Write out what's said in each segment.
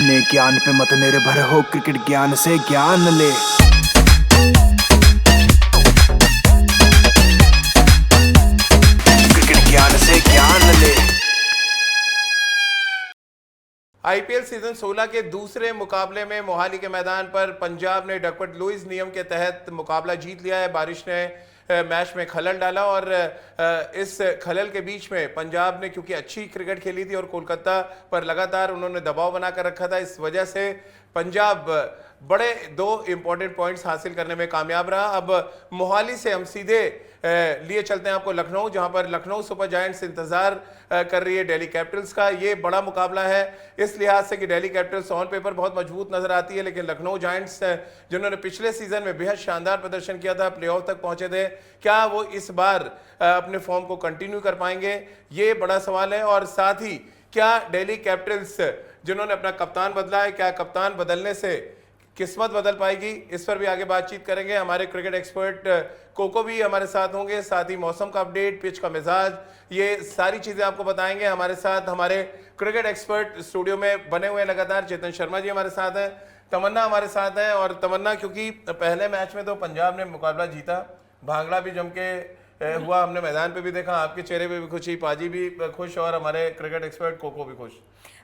अपने ज्ञान पे मत निर्भर हो, क्रिकेट ज्ञान से ज्ञान ले। क्रिकेट ज्ञान से ज्ञान ले। आईपीएल सीजन 16 के दूसरे मुकाबले में मोहाली के मैदान पर पंजाब ने डकवर्थ लुईस नियम के तहत मुकाबला जीत लिया है। बारिश ने मैच में खलल डाला और इस खलल के बीच में पंजाब ने क्योंकि अच्छी क्रिकेट खेली थी और कोलकाता पर लगातार उन्होंने दबाव बनाकर रखा था, इस वजह से पंजाब बड़े दो इंपॉर्टेंट पॉइंट्स हासिल करने में कामयाब रहा। अब मोहाली से हम सीधे लिए चलते हैं आपको लखनऊ, जहां पर लखनऊ सुपर जायंट्स इंतजार कर रही है दिल्ली कैपिटल्स का। ये बड़ा मुकाबला है इस लिहाज से कि दिल्ली कैपिटल्स ऑन पेपर बहुत मजबूत नजर आती है, लेकिन लखनऊ जायंट्स जिन्होंने पिछले सीजन में बेहद शानदार प्रदर्शन किया था, प्लेऑफ तक पहुंचे थे, क्या वो इस बार अपने फॉर्म को कंटिन्यू कर पाएंगे, ये बड़ा सवाल है। और साथ ही क्या दिल्ली कैपिटल्स जिन्होंने अपना कप्तान बदला है, क्या कप्तान बदलने से किस्मत बदल पाएगी, इस पर भी आगे बातचीत करेंगे। हमारे क्रिकेट एक्सपर्ट कोको भी हमारे साथ होंगे, साथ ही मौसम का अपडेट, पिच का मिजाज, ये सारी चीजें आपको बताएंगे। हमारे साथ हमारे क्रिकेट एक्सपर्ट स्टूडियो में बने हुए लगातार चेतन शर्मा जी हमारे साथ हैं, तमन्ना हमारे साथ है। और तमन्ना, क्योंकि पहले मैच में तो पंजाब ने मुकाबला जीता, भांगड़ा भी जम के हुआ, हमने मैदान पे भी देखा, आपके चेहरे पे भी खुशी, पाजी भी खुश और हमारे क्रिकेट एक्सपर्ट कोको भी खुश।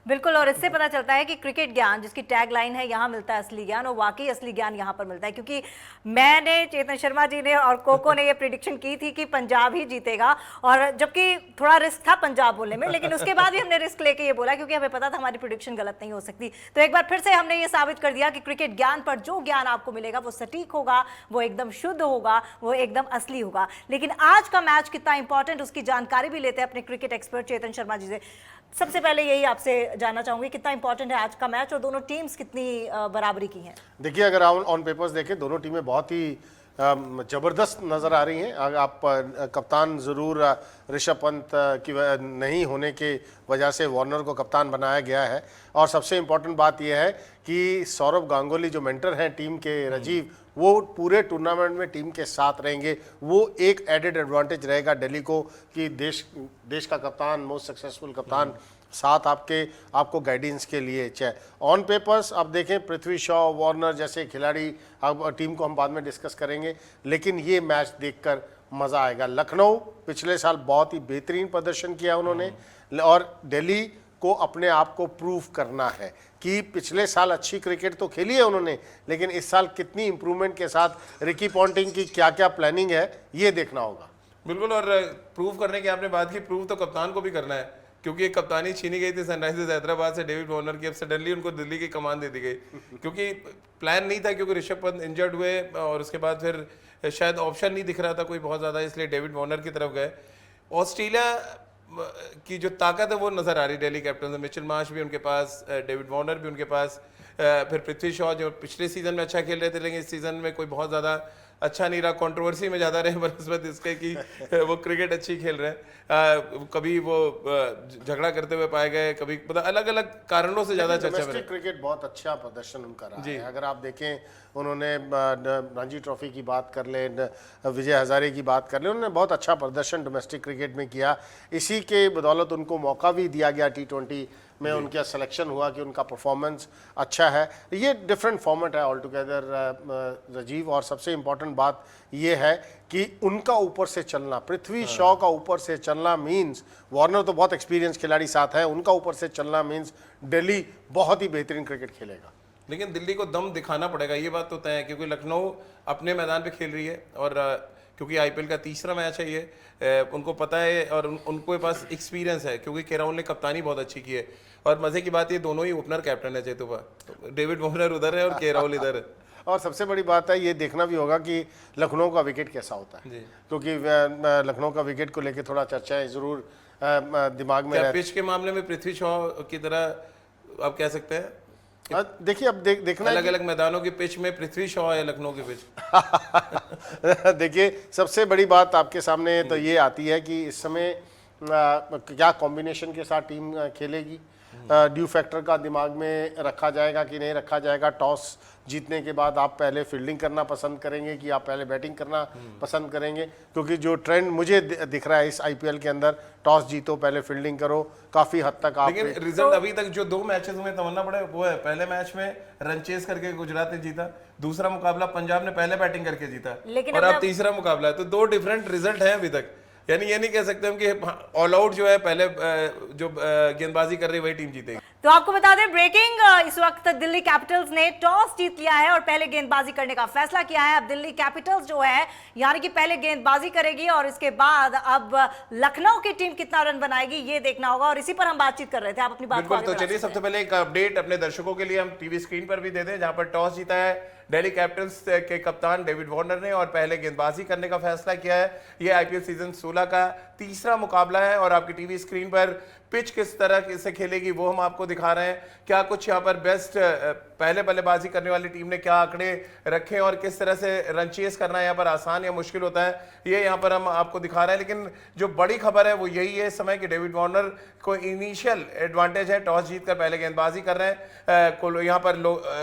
बिल्कुल, और इससे पता चलता है कि क्रिकेट ज्ञान जिसकी टैग लाइन है, यहाँ मिलता है असली ज्ञान, और वाकई असली ज्ञान यहाँ पर मिलता है। क्योंकि मैंने, चेतन शर्मा जी ने और कोको ने ये प्रिडिक्शन की थी कि पंजाब ही जीतेगा, और जबकि थोड़ा रिस्क था पंजाब बोलने में, लेकिन उसके बाद भी हमने रिस्क लेके ये बोला क्योंकि हमें पता था हमारी प्रिडिक्शन गलत नहीं हो सकती। तो एक बार फिर से हमने ये साबित कर दिया कि क्रिकेट ज्ञान पर जो ज्ञान आपको मिलेगा वो सटीक होगा, वो एकदम शुद्ध होगा, वो एकदम असली होगा। लेकिन आज का मैच कितना इंपॉर्टेंट, उसकी जानकारी भी लेते हैं अपने क्रिकेट एक्सपर्ट चेतन शर्मा जी से। सबसे पहले यही आपसे जानना चाहूंगी, कितना इंपॉर्टेंट है आज का मैच और दोनों टीम्स कितनी बराबरी की हैं? देखिए, अगर आप ऑन पेपर्स देखें, दोनों टीमें बहुत ही ज़बरदस्त नज़र आ रही हैं। अगर आप कप्तान ज़रूर ऋषभ पंत की नहीं होने के वजह से वार्नर को कप्तान बनाया गया है, और सबसे इम्पॉर्टेंट बात यह है कि सौरव गांगुली जो मेंटर हैं टीम के, राजीव, वो पूरे टूर्नामेंट में टीम के साथ रहेंगे। वो एक एडेड एडवांटेज रहेगा दिल्ली को कि देश का कप्तान, मोस्ट सक्सेसफुल कप्तान साथ आपको गाइडेंस के लिए चाहे। ऑन पेपर्स आप देखें, पृथ्वी शॉ, वार्नर जैसे खिलाड़ी, अब टीम को हम बाद में डिस्कस करेंगे, लेकिन ये मैच देखकर मज़ा आएगा। लखनऊ पिछले साल बहुत ही बेहतरीन प्रदर्शन किया उन्होंने, और दिल्ली को अपने आप को प्रूव करना है कि पिछले साल अच्छी क्रिकेट तो खेली है उन्होंने, लेकिन इस साल कितनी इंप्रूवमेंट के साथ रिकी पॉन्टिंग की क्या क्या प्लानिंग है, ये देखना होगा। बिल्कुल, और प्रूव करने की आपने बात की, प्रूव तो कप्तान को भी करना है, क्योंकि एक कप्तानी छीनी गई थी सनराइजर्स हैदराबाद से डेविड वार्नर की, अब सडनली उनको दिल्ली की कमान दे दी गई क्योंकि प्लान नहीं था, क्योंकि ऋषभ पंत इंजर्ड हुए और उसके बाद फिर शायद ऑप्शन नहीं दिख रहा था कोई बहुत ज़्यादा, इसलिए डेविड वार्नर की तरफ गए। ऑस्ट्रेलिया की जो ताकत है वो नज़र आ रही दिल्ली कैपिटल्स में, मिचेल मार्श भी उनके पास, डेविड वार्नर भी उनके पास, फिर पृथ्वी शॉ जो पिछले सीजन में अच्छा खेल रहे थे, लेकिन इस सीजन में कोई बहुत ज़्यादा अच्छा नहीं रहा, कंट्रोवर्सी में ज़्यादा रहे बनस्बत इसके कि वो क्रिकेट अच्छी खेल रहे हैं, कभी वो झगड़ा करते हुए पाए गए, कभी मतलब अलग अलग कारणों से ज़्यादा चर्चा में। क्रिकेट बहुत अच्छा प्रदर्शन उनका रहा है। अगर आप देखें, उन्होंने रणजी ट्रॉफी की बात कर ले, विजय हजारे की बात कर ले, उन्होंने बहुत अच्छा प्रदर्शन डोमेस्टिक क्रिकेट में किया। इसी के बदौलत उनको मौका भी दिया गया T20 में, उनका सिलेक्शन हुआ कि उनका परफॉर्मेंस अच्छा है। ये डिफरेंट फॉर्मेट है ऑल टुगेदर राजीव, और सबसे इम्पॉर्टेंट बात ये है कि उनका ऊपर से चलना, पृथ्वी शॉ का ऊपर से चलना मींस, वार्नर तो बहुत एक्सपीरियंस खिलाड़ी साथ है, उनका ऊपर से चलना मींस दिल्ली बहुत ही बेहतरीन क्रिकेट खेलेगा। लेकिन दिल्ली को दम दिखाना पड़ेगा, ये बात तो तय है, क्योंकि लखनऊ अपने मैदान पे खेल रही है, और क्योंकि आईपीएल का तीसरा मैच है ये, उनको पता है और उनको पास एक्सपीरियंस है, क्योंकि के राहुल ने कप्तानी बहुत अच्छी की है। और मजे की बात ये, दोनों ही ओपनर कैप्टन है चेतुपा, डेविड वार्नर उधर है और के राहुल इधर है। और सबसे बड़ी बात है, ये देखना भी होगा कि लखनऊ का विकेट कैसा होता है, क्योंकि लखनऊ का विकेट को लेकर थोड़ा चर्चाएं जरूर दिमाग में। पिच के मामले में पृथ्वी शॉ की तरह आप कह सकते हैं? देखिए, अब देखना अलग अलग मैदानों की पिच में पृथ्वी शॉ है लखनऊ की पिच। देखिए, सबसे बड़ी बात आपके सामने तो ये आती है कि इस समय क्या कॉम्बिनेशन के साथ टीम खेलेगी, ड्यू फैक्टर का दिमाग में रखा जाएगा कि नहीं रखा जाएगा, टॉस जीतने के बाद आप पहले फील्डिंग करना पसंद करेंगे कि आप पहले बैटिंग करना पसंद करेंगे, क्योंकि जो ट्रेंड मुझे दिख रहा है इस आईपीएल के अंदर, टॉस जीतो पहले फील्डिंग करो, काफी हद तक आप लेकिन रिजल्ट अभी तक जो 2 मैचेस में तमन्ना पड़े वो है, पहले मैच में रन चेस करके गुजरात ने जीता, दूसरा मुकाबला पंजाब ने पहले बैटिंग करके जीता, लेकिन और अब तीसरा मुकाबला है, तो 2 डिफरेंट रिजल्ट हैं अभी तक। यानी ये नहीं कह सकते हम कि ऑल आउट जो है पहले जो गेंदबाजी कर रही है वही टीम जीतेगी। तो आपको बता दें ब्रेकिंग, इस वक्त दिल्ली कैपिटल्स ने टॉस जीत लिया है और पहले गेंदबाजी करने का फैसला किया है। अब दिल्ली कैपिटल्स जो है यानी कि पहले गेंदबाजी करेगी और इसके बाद अब लखनऊ की टीम कितना रन बनाएगी ये देखना होगा, और इसी पर हम बातचीत कर रहे थे। आप अपनी बात को बिल्कुल, तो चलिए सबसे पहले एक अपडेट अपने दर्शकों के लिए हम टीवी स्क्रीन पर भी दे दें, जहां पर टॉस जीता है दिल्ली कैपिटल्स के कप्तान डेविड वार्नर ने और पहले गेंदबाजी करने का फैसला किया है। ये आईपीएल सीजन 16 का तीसरा मुकाबला है और आपकी टीवी स्क्रीन पर पिच किस तरह से खेलेगी वो हम आपको दिखा रहे हैं। क्या कुछ यहाँ पर बेस्ट पहले बल्लेबाजी करने वाली टीम ने क्या आंकड़े रखे और किस तरह से रन चेस करना यहाँ पर आसान या मुश्किल होता है, ये यहाँ पर हम आपको दिखा रहे हैं। लेकिन जो बड़ी खबर है वो यही है इस समय कि डेविड वार्नर को इनिशियल एडवांटेज है, टॉस जीतकर पहले गेंदबाजी कर रहे हैं। यहाँ पर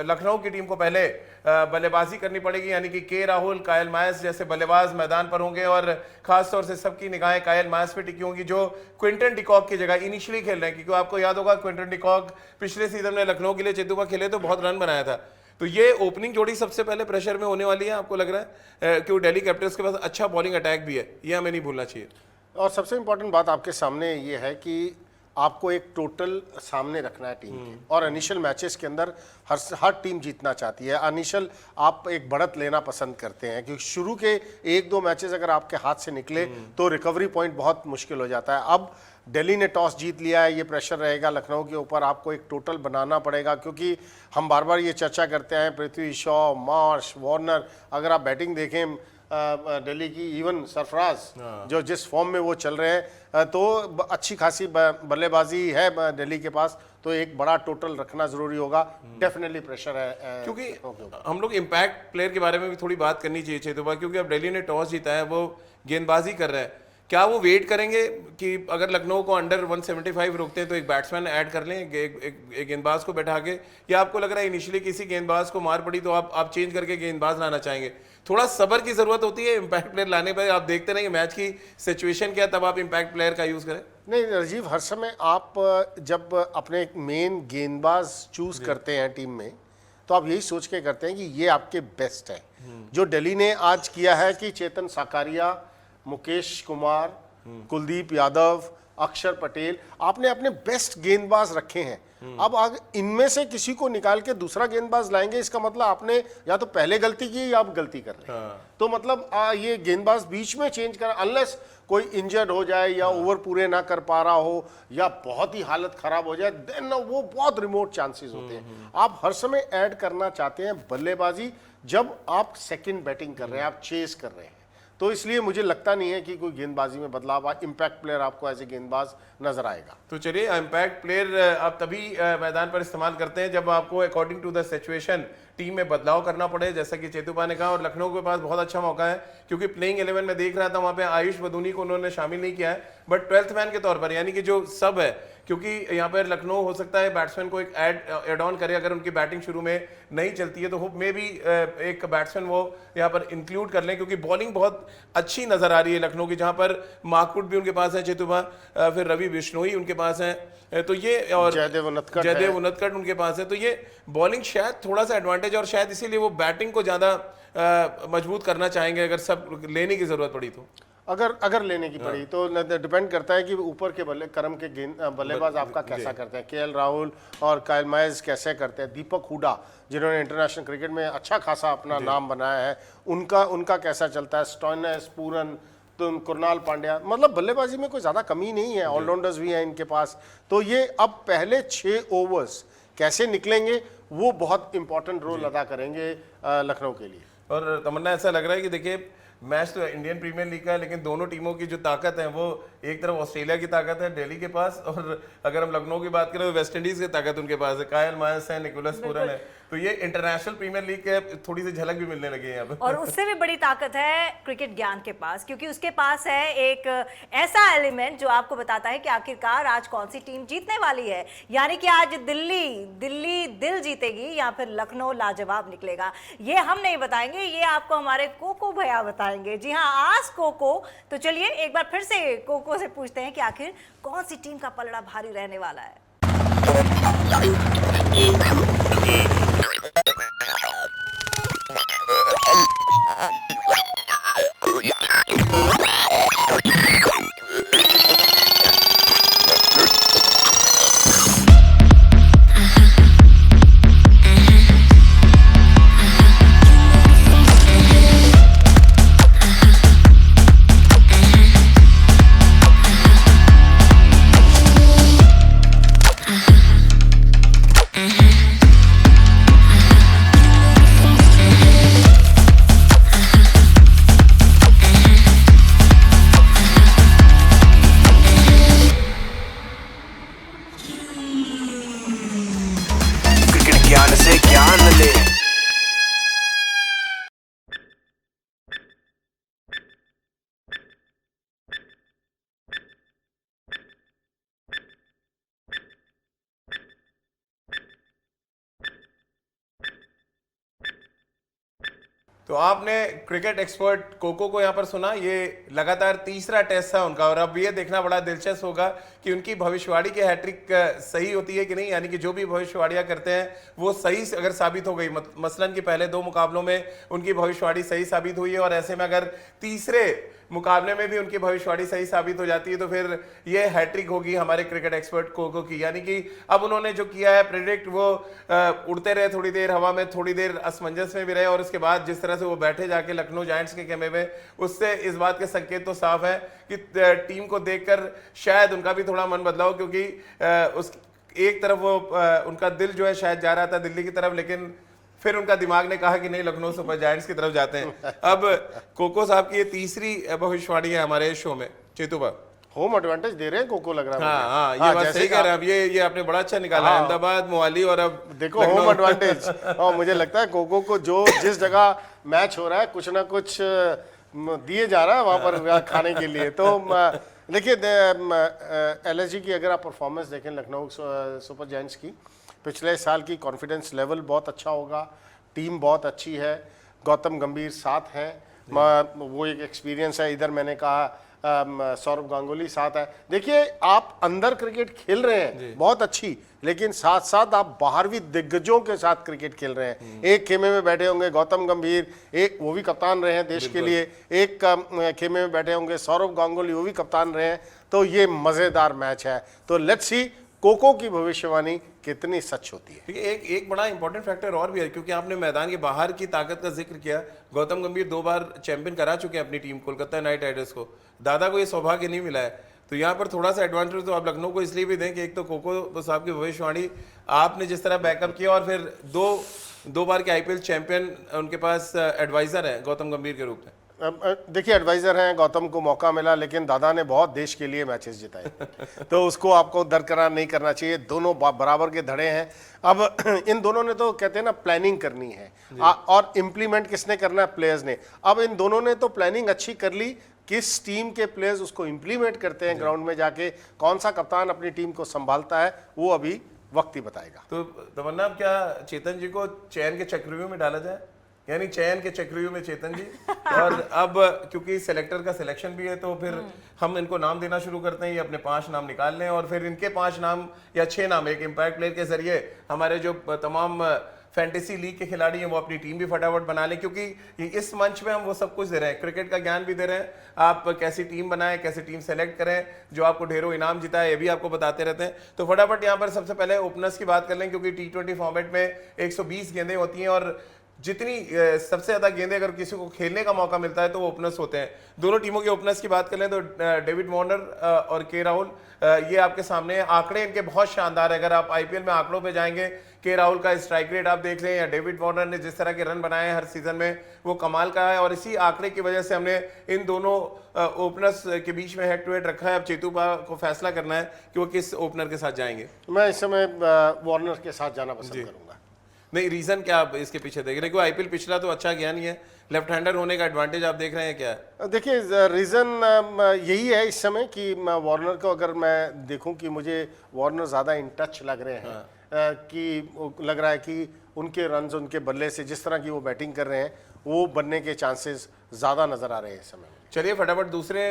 लखनऊ की टीम को पहले बल्लेबाजी करनी पड़ेगी, यानी कि के राहुल, कायल मायस जैसे बल्लेबाज मैदान पर होंगे और खासतौर से सबकी निगाहें कायल मायस पे टिकी होंगी जो क्विंटन डिकॉक की जगह इनिशियली खेल रहे हैं, क्योंकि आपको याद होगा क्विंटन डिकॉक पिछले सीजन में लखनऊ के लिए चेतुपा खेले तो बहुत रन बनाया था। तो ये ओपनिंग जोड़ी सबसे पहले प्रेशर में होने वाली है, आपको लग रहा है क्योंकि दिल्ली कैपिटल्स के पास अच्छा बॉलिंग अटैक भी है, ये हमें नहीं भूलना चाहिए। और सबसे इंपॉर्टेंट बात आपके सामने ये है कि आपको एक टोटल सामने रखना है टीम के, और इनिशियल मैचेस के अंदर हर टीम जीतना चाहती है। इनिशियल आप एक बढ़त लेना पसंद करते हैं क्योंकि शुरू के 1-2 मैचेस अगर आपके हाथ से निकले तो रिकवरी पॉइंट बहुत मुश्किल हो जाता है। अब दिल्ली ने टॉस जीत लिया है, ये प्रेशर रहेगा लखनऊ के ऊपर, आपको एक टोटल बनाना पड़ेगा क्योंकि हम बार बार ये चर्चा करते हैं पृथ्वी शॉ, मार्श, वार्नर, अगर आप बैटिंग देखें दिल्ली की, इवन सरफराज जो जिस फॉर्म में वो चल रहे हैं, तो अच्छी खासी बल्लेबाजी है दिल्ली के पास, तो एक बड़ा टोटल रखना जरूरी होगा। डेफिनेटली प्रेशर है क्योंकि हम लोग इम्पैक्ट प्लेयर के बारे में भी थोड़ी बात करनी चाहिए चेतुपा, क्योंकि अब दिल्ली ने टॉस जीता है, वो गेंदबाजी कर रहा है। क्या वो वेट करेंगे कि अगर लखनऊ को अंडर 175 रोकते हैं तो एक बैट्समैन ऐड कर लें एक गेंदबाज को बैठा के, या आपको लग रहा है इनिशियली किसी गेंदबाज को मार पड़ी तो आप चेंज करके गेंदबाज लाना चाहेंगे? थोड़ा सब्र की जरूरत होती है इम्पैक्ट प्लेयर लाने पर। आप देखते रहेंगे मैच की सिचुएशन क्या, तब आप इम्पैक्ट प्लेयर का यूज करें। नहीं राजीव, हर समय आप जब अपने एक मेन गेंदबाज चूज करते हैं टीम में तो आप यही सोच के करते हैं कि ये आपके बेस्ट है। जो दिल्ली ने आज किया है कि चेतन साकारिया, मुकेश कुमार, कुलदीप यादव, अक्षर पटेल, आपने अपने बेस्ट गेंदबाज रखे हैं। अब इनमें से किसी को निकाल के दूसरा गेंदबाज लाएंगे, इसका मतलब आपने या तो पहले गलती की या आप गलती कर रहे हैं। तो मतलब ये गेंदबाज बीच में चेंज कर, अनलेस कोई इंजर्ड हो जाए या ओवर पूरे ना कर पा रहा हो या बहुत ही हालत खराब हो जाए, देन वो बहुत रिमोट चांसेस होते हैं। आप हर समय ऐड करना चाहते हैं बल्लेबाजी जब आप सेकंड बैटिंग कर रहे हैं, आप चेस कर रहे हैं, तो इसलिए मुझे लगता नहीं है कि कोई गेंदबाजी में बदलाव। इम्पैक्ट प्लेयर आपको एज ए गेंदबाज नजर आएगा। तो चलिए, इम्पैक्ट प्लेयर आप तभी मैदान पर इस्तेमाल करते हैं जब आपको according to the situation team में बदलाव करना पड़े, जैसा कि चेतुपा ने कहा। और लखनऊ के पास बहुत अच्छा मौका है क्योंकि प्लेइंग 11 में देख रहा था वहां पे आयुष बदूनी को उन्होंने शामिल नहीं किया है, बट 12th मैन के तौर पर, यानी कि जो सब है, क्योंकि यहाँ पर लखनऊ हो सकता है बैट्समैन को एक एड ऑन करे अगर उनकी बैटिंग शुरू में नहीं चलती है, तो होप में भी एक बैट्समैन वो यहाँ पर इंक्लूड कर लें, क्योंकि बॉलिंग बहुत अच्छी नजर आ रही है लखनऊ की, जहाँ पर मार्कवुड भी उनके पास है चेतुपा, फिर रवि बिश्नोई उनके पास है, तो ये और जयदेव उनतकट उनके पास है, तो ये बॉलिंग शायद थोड़ा सा एडवांटेज, और शायद इसीलिए वो बैटिंग को ज्यादा मजबूत करना चाहेंगे अगर सब लेने की जरूरत पड़ी तो। अगर लेने की पड़ी तो डिपेंड करता है कि ऊपर के क्रम के बल्लेबाज आपका कैसा करते हैं। केएल राहुल और कायल मायस कैसे करते हैं, दीपक हुडा जिन्होंने इंटरनेशनल क्रिकेट में अच्छा खासा अपना नाम बनाया है, उनका कैसा चलता है, स्टॉइनस, पूरन, तो कुरनाल पांड्या, मतलब बल्लेबाजी में कोई ज़्यादा कमी नहीं है, ऑलराउंडर्स भी हैं इनके पास। तो ये अब पहले 6 ओवर्स कैसे निकलेंगे वो बहुत इंपॉर्टेंट रोल अदा करेंगे लखनऊ के लिए। और तमन्ना, ऐसा लग रहा है कि देखिए मैच तो इंडियन प्रीमियर लीग का है, लेकिन दोनों टीमों की जो ताकत है वो एक तरफ ऑस्ट्रेलिया की ताकत है दिल्ली के पास, और अगर हम लखनऊ की बात करें तो वेस्ट इंडीज की ताकत उनके पास है, कायल मायस है, निकोलस पूरन है, तो ये इंटरनेशनल प्रीमियर लीग के थोड़ी सी झलक भी मिलने लगी है अब। और उससे भी बड़ी ताकत है क्रिकेट ज्ञान के पास, क्योंकि उसके पास है एक ऐसा एलिमेंट जो आपको बताता है कि आखिरकार आज कौन सी टीम जीतने वाली है। यानी कि आज दिल्ली दिल जीतेगी या फिर लखनऊ लाजवाब निकलेगा, ये हम नहीं बताएंगे, ये आपको हमारे कोको भैया बताएंगे। जी हाँ, आज कोको। तो चलिए एक बार फिर से कोको से पूछते हैं कि आखिर कौन सी टीम का पलड़ा भारी रहने वाला है। क्रिकेट ज्ञान से ज्ञान ले। तो आपने क्रिकेट एक्सपर्ट कोको को यहाँ पर सुना, ये लगातार तीसरा टेस्ट था उनका, और अब ये देखना बड़ा दिलचस्प होगा कि उनकी भविष्यवाणी की हैट्रिक सही होती है कि नहीं। यानी कि जो भी भविष्यवाणियां करते हैं वो सही अगर साबित हो गई, मसलन कि पहले 2 मुकाबलों में उनकी भविष्यवाणी सही साबित हुई है, और ऐसे में अगर तीसरे मुकाबले में भी उनकी भविष्यवाणी सही साबित हो जाती है तो फिर ये हैट्रिक होगी हमारे क्रिकेट एक्सपर्ट कोको की। यानी कि अब उन्होंने जो किया है प्रेडिक्ट, वो उड़ते रहे थोड़ी देर हवा में, थोड़ी देर असमंजस में भी रहे, और उसके बाद जिस तरह से वो बैठे जाके लखनऊ जायंट्स के कैमे में, उससे इस बात के संकेत तो साफ है कि टीम को देखकर शायद उनका भी थोड़ा मन बदलाव, क्योंकि उस एक तरफ वो उनका दिल जो है शायद जा रहा था दिल्ली की तरफ, लेकिन फिर उनका दिमाग ने कहा कि नहीं, लखनऊ सुपर जायंट्स की तरफ जाते हैं। अब कोको साहब की ये तीसरी भविष्यवाणी है हमारे शो में। चेतू भाई, होम एडवांटेज दे रहे हैं कोको, लग रहा है हाँ मुझे। हाँ, ये बात सही कह रहे हैं। अब ये आपने बड़ा अच्छा निकाला, अहमदाबाद, मोहाली, और अब देखो होम एडवांटेज। और मुझे लगता है कोको को जो जिस जगह मैच हो रहा है कुछ ना कुछ दिए जा रहा है वहां पर खाने के लिए। तो देखिए LSG की अगर आप परफॉर्मेंस देखें लखनऊ सुपर जायंट्स की, पिछले साल की कॉन्फिडेंस लेवल बहुत अच्छा होगा, टीम बहुत अच्छी है, गौतम गंभीर साथ हैं, वो एक एक्सपीरियंस है। इधर मैंने कहा सौरभ गांगुली साथ है। देखिए आप अंदर क्रिकेट खेल रहे हैं बहुत अच्छी, लेकिन साथ साथ आप बाहर भी दिग्गजों के साथ क्रिकेट खेल रहे हैं। एक खेमे में बैठे होंगे गौतम गंभीर, एक वो भी कप्तान रहे हैं देश के लिए, एक खेमे में बैठे होंगे सौरभ गांगुली, वो भी कप्तान रहे हैं। तो ये मजेदार मैच है। तो लेट्स सी कोको की भविष्यवाणी कितनी सच होती है। एक बड़ा इंपॉर्टेंट फैक्टर और भी है, क्योंकि आपने मैदान के बाहर की ताकत का जिक्र किया। गौतम गंभीर 2 बार चैंपियन करा चुके हैं अपनी टीम कोलकाता नाइट राइडर्स को, दादा को ये सौभाग्य नहीं मिला है। तो यहाँ पर थोड़ा सा एडवांटेज तो आप लखनऊ को इसलिए भी दें कि एक तो कोको साहब की भविष्यवाणी आपने जिस तरह बैकअप किया, और फिर दो बार के IPL चैंपियन उनके पास एडवाइजर है गौतम गंभीर के रूप में। देखिए एडवाइजर हैं, गौतम को मौका मिला, लेकिन दादा ने बहुत देश के लिए मैचेस जिताए तो उसको आपको दरकिनार नहीं करना चाहिए। दोनों बराबर के धड़े हैं। अब इन दोनों ने तो कहते हैं ना प्लानिंग करनी है, और इम्प्लीमेंट किसने करना है, प्लेयर्स ने। अब इन दोनों ने तो प्लानिंग अच्छी कर ली, किस टीम के प्लेयर्स उसको इम्प्लीमेंट करते हैं ग्राउंड में जाके, कौन सा कप्तान अपनी टीम को संभालता है, वो अभी वक्त ही बताएगा। तो तमन्ना, अब क्या चेतन जी को चयन के चक्रव्यूह में डाला जाए, यानी चयन के चक्रव्यूह में चेतन जी, और अब क्योंकि सेलेक्टर का सिलेक्शन भी है तो फिर हम इनको नाम देना शुरू करते हैं, ये अपने 5 नाम निकाल लें, और फिर इनके 5 नाम या 6 नाम एक इम्पैक्ट प्लेयर के जरिए हमारे जो तमाम फैंटेसी लीग के खिलाड़ी हैं वो अपनी टीम भी फटाफट बना लें, क्योंकि इस मंच में हम वो सब कुछ दे रहे हैं, क्रिकेट का ज्ञान भी दे रहे हैं, आप कैसी टीम बनाएं, कैसी टीम सेलेक्ट करें जो आपको ढेरों इनाम जिताए, ये भी आपको बताते रहते हैं। तो फटाफट यहाँ पर सबसे पहले ओपनर्स की बात कर लें, क्योंकि T20 फॉर्मेट में 120 गेंदें होती हैं, और जितनी सबसे ज्यादा गेंदें अगर किसी को खेलने का मौका मिलता है तो वो ओपनर्स होते हैं। दोनों टीमों के ओपनर्स की बात कर लें तो डेविड वार्नर और के राहुल, ये आपके सामने आंकड़े इनके बहुत शानदार है। अगर आप IPL में आंकड़ों पे जाएंगे, के राहुल का स्ट्राइक रेट आप देख लें, या डेविड वार्नर ने जिस तरह के रन बनाए हैं हर सीजन में, वो कमाल का है, और इसी आंकड़े की वजह से हमने इन दोनों ओपनर्स के बीच में हेड टू हेड रखा है। अब चेतू को फैसला करना है कि वो किस ओपनर के साथ जाएंगे। मैं इस समय वार्नर के साथ जाना पसंद करूंगा। नहीं, रीजन क्या आप इसके पीछे देख रहे हैं? क्योंकि आईपीएल पिछला तो अच्छा गया नहीं है, लेफ्ट हैंडर होने का एडवांटेज आप देख रहे हैं क्या है? देखिए रीज़न यही है इस समय कि वार्नर को अगर मैं देखूं कि मुझे वार्नर ज़्यादा इन टच लग रहे हैं, कि लग रहा है कि उनके रन्स, उनके बल्ले से जिस तरह की वो बैटिंग कर रहे हैं वो बनने के चांसेस ज़्यादा नज़र आ रहे हैं इस समय। चलिए फटाफट दूसरे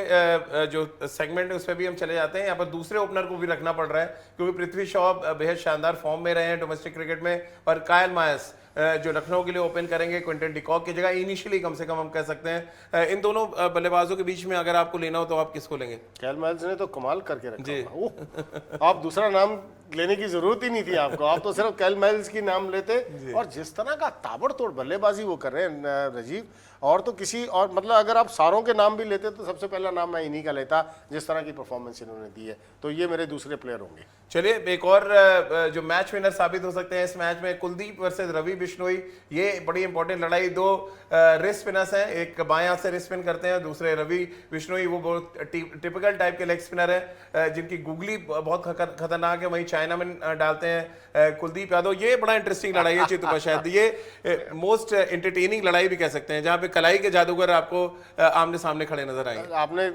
जो सेगमेंट है उस पर भी हम चले जाते हैं। यहाँ पर दूसरे ओपनर को भी रखना पड़ रहा है क्योंकि पृथ्वी शॉ बेहद शानदार फॉर्म में रहे हैं डोमेस्टिक क्रिकेट में, और कायल मायस जो लखनऊ के लिए ओपन करेंगे क्विंटन डिकॉक की जगह, इनिशियली कम से कम हम कह सकते हैं। इन दोनों बल्लेबाजों के बीच में अगर आपको लेना हो तो आप किसको लेंगे? कैल माइल्स ने तो कमाल करके रखा जी। हुआ। आप दूसरा नाम लेने की जरूरत ही नहीं थी आपको, आप तो सिर्फ कैल माइल्स की नाम लेते। और जिस तरह का ताबड़तोड़ बल्लेबाजी वो कर रहे हैं राजीव, और तो किसी और मतलब अगर आप सारों के नाम भी लेते तो सबसे पहला नाम मैं इन्हीं का लेता, जिस तरह की परफॉर्मेंस इन्होंने दी है। तो ये मेरे दूसरे प्लेयर होंगे। चलिए एक और जो मैच विनर साबित हो सकते हैं इस मैच में, कुलदीप वर्सेस रवि बिश्नोई। ये बड़ी इंपॉर्टेंट लड़ाई, दो रिस्ट स्पिनर्स हैं, एक बाएं हाथ से रिस्ट स्पिन करते हैं, दूसरे रवि बिश्नोई वो बहुत टिपिकल टाइप के लेग स्पिनर है जिनकी गुगली बहुत खतरनाक है, वहीं चाइना में डालते हैं कुलदीप यादव। ये बड़ा इंटरेस्टिंग लड़ाई है चित्तूपा, शायद ये मोस्ट एंटरटेनिंग लड़ाई भी कह सकते हैं, जहां पे कलाई के जादूगर आपको आमने सामने खड़े नजर आएंगे। आपने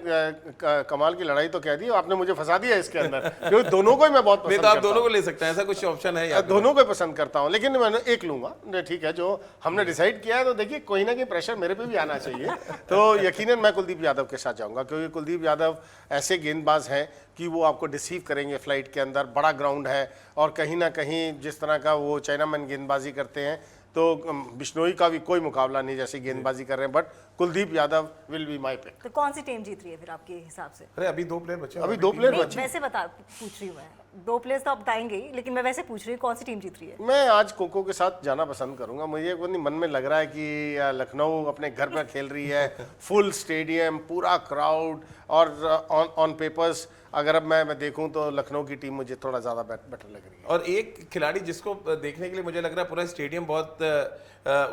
कमाल की लड़ाई तो कह दी, आपने मुझे फंसा दिया इसके अंदर, क्योंकि दोनों को ही मैं बहुत नहीं पसंद तो आप करता दोनों हूं। को ले सकते हैं, ऐसा कुछ ऑप्शन है या दोनों को पसंद करता हूं, लेकिन मैंने एक लूंगा। ठीक है, जो हमने डिसाइड किया है तो देखिए कोई ना कोई प्रेशर मेरे पे भी आना चाहिए। तो यकीनन मैं कुलदीप यादव के साथ जाऊंगा, क्योंकि कुलदीप यादव ऐसे गेंदबाज हैं कि वो आपको डिसीव करेंगे फ्लाइट के अंदर। बड़ा ग्राउंड है और कहीं ना कहीं जिस तरह का वो चाइनामैन गेंदबाजी करते हैं, तो बिश्नोई का भी कोई मुकाबला नहीं जैसी गेंदबाजी कर रहे हैं। But Kuldeep Yadav will be my pick. तो कौन सी टीम जीत रही है फिर आपके हिसाब से? अरे अभी दो प्लेयर बचे हैं। अभी दो प्लेयर नहीं, बचे। वैसे पूछ रही हूँ मैं, दो प्लेयर्स तो आप बताएंगे ही, लेकिन मैं वैसे पूछ रही हूँ कौन सी टीम जीत रही है? मैं आज कोको के साथ जाना पसंद करूंगा। मुझे मन में लग रहा है कि लखनऊ अपने घर पर खेल रही है, फुल स्टेडियम, पूरा क्राउड, और ऑन पेपर्स अगर अब मैं देखूं तो लखनऊ की टीम मुझे थोड़ा ज़्यादा बेटर लग रही है। और एक खिलाड़ी जिसको देखने के लिए मुझे लग रहा है पूरा स्टेडियम बहुत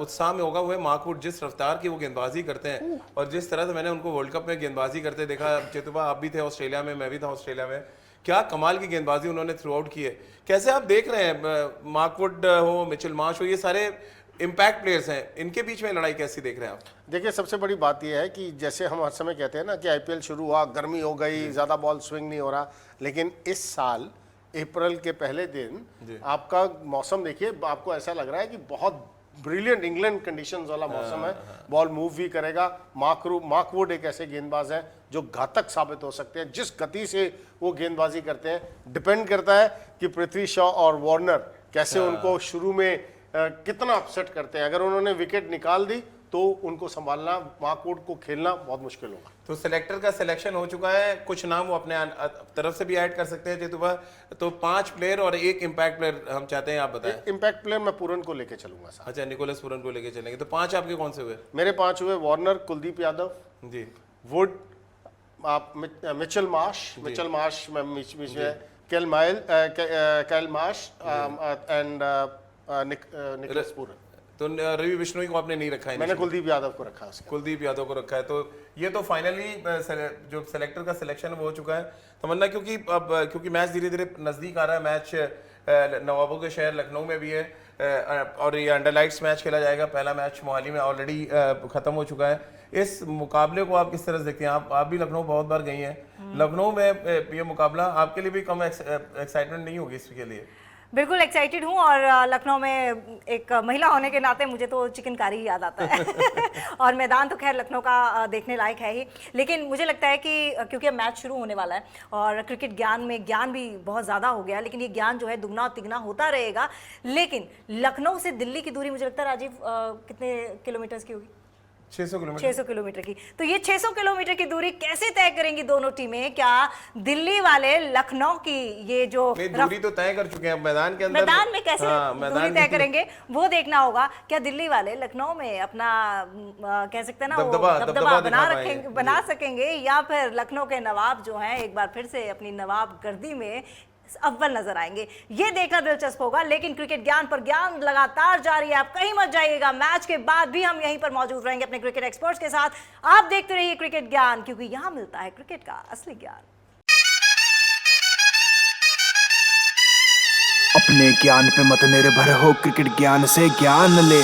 उत्साह में होगा, वो है मार्कवुड। जिस रफ्तार की वो गेंदबाजी करते हैं और जिस तरह से मैंने उनको वर्ल्ड कप में गेंदबाजी करते देखा, चितुबा आप भी थे ऑस्ट्रेलिया में, मैं भी था ऑस्ट्रेलिया में, क्या कमाल की गेंदबाजी उन्होंने थ्रू आउट की है। कैसे आप देख रहे हैं मार्कवुड हो, मिचेल मार्श हो, ये सारे इम्पैक्ट प्लेयर्स हैं, इनके बीच में लड़ाई कैसी देख रहे हैं आप? देखिए सबसे बड़ी बात यह है कि जैसे हम हर समय कहते हैं ना कि आईपीएल शुरू हुआ, गर्मी हो गई, ज़्यादा बॉल स्विंग नहीं हो रहा, लेकिन इस साल अप्रैल के पहले दिन आपका मौसम देखिए, आपको ऐसा लग रहा है कि बहुत ब्रिलियंट इंग्लैंड कंडीशंस वाला मौसम है। बॉल मूव भी करेगा। मार्कवुड एक ऐसे गेंदबाज हैं जो घातक साबित हो सकते हैं। जिस गति से वो गेंदबाजी करते हैं, डिपेंड करता है कि पृथ्वी शॉ और वार्नर कैसे उनको शुरू में कितना अपसेट करते हैं। अगर उन्होंने विकेट निकाल दी तो उनको संभालना, मार्कवुड को खेलना बहुत मुश्किल होगा। तो सिलेक्टर का सिलेक्शन हो चुका है, कुछ नाम वो अपने तरफ से भी ऐड कर सकते हैं जेतुबा। तो 5 प्लेयर और एक इम्पैक्ट प्लेयर हम चाहते हैं, आप बताएं। इम्पैक्ट प्लेयर मैं पूरन को लेके चलूंगा साहब। अच्छा, निकोलस पूरन को लेके चलेंगे। तो 5 आपके कौन से हुए? मेरे 5 हुए वार्नर, कुलदीप यादव जी, वुड, आप मिचेल मार्श में बीच में, Kyle Marsh and Nicholas Pooran. तो रवि बिश्नोई को आपने नहीं रखा है? मैंने कुलदीप यादव को रखा है। कुलदीप यादव को रखा है। तो ये तो फाइनली जो सेलेक्टर का सिलेक्शन वो हो चुका है तमन्ना, क्योंकि मैच धीरे धीरे नजदीक आ रहा है। मैच नवाबों के शहर लखनऊ में भी है और ये अंडर लाइट्स मैच खेला जाएगा। पहला मैच मोहाली में ऑलरेडी खत्म हो चुका है। इस मुकाबले को आप किस तरह से देखते हैं? आप भी लखनऊ बहुत बार गई हैं। लखनऊ में ये मुकाबला आपके लिए भी कम एक्साइटमेंट नहीं होगी इसके लिए? बिल्कुल एक्साइटेड हूँ, और लखनऊ में एक महिला होने के नाते मुझे तो चिकनकारी याद आता है और मैदान तो खैर लखनऊ का देखने लायक है ही। लेकिन मुझे लगता है कि क्योंकि अब मैच शुरू होने वाला है और क्रिकेट ज्ञान में ज्ञान भी बहुत ज़्यादा हो गया, लेकिन ये ज्ञान जो है दुगना और तिगना होता रहेगा। लेकिन लखनऊ से दिल्ली की दूरी मुझे लगता है राजीव कितने किलोमीटर्स की होगी? 600 किलोमीटर की। तो ये 600 किलोमीटर की दूरी कैसे तय करेंगी दोनों टीमें? क्या दिल्ली वाले लखनऊ की ये जो दूरी तो तय कर चुके हैं, मैदान के अंदर मैदान में कैसे दूरी तय करेंगे वो देखना होगा। क्या दिल्ली वाले लखनऊ में अपना कह सकते हैं ना दबदबा बना सकेंगे, या फिर लखनऊ के नवाब जो हैं एक बार फिर से अपनी नवाब गर्दी में अव्वल नजर आएंगे? ये देखना दिलचस्प होगा। लेकिन क्रिकेट ज्ञान पर ज्ञान लगातार जारी है, आप कहीं मत जाइएगा। मैच के बाद भी हम यहीं पर मौजूद रहेंगे अपने क्रिकेट एक्सपर्ट्स के साथ। आप देखते रहिए क्रिकेट ज्ञान, क्योंकि यहां मिलता है क्रिकेट का असली ज्ञान। अपने ज्ञान पे मत निर्भर हो, क्रिकेट ज्ञान से ज्ञान ले।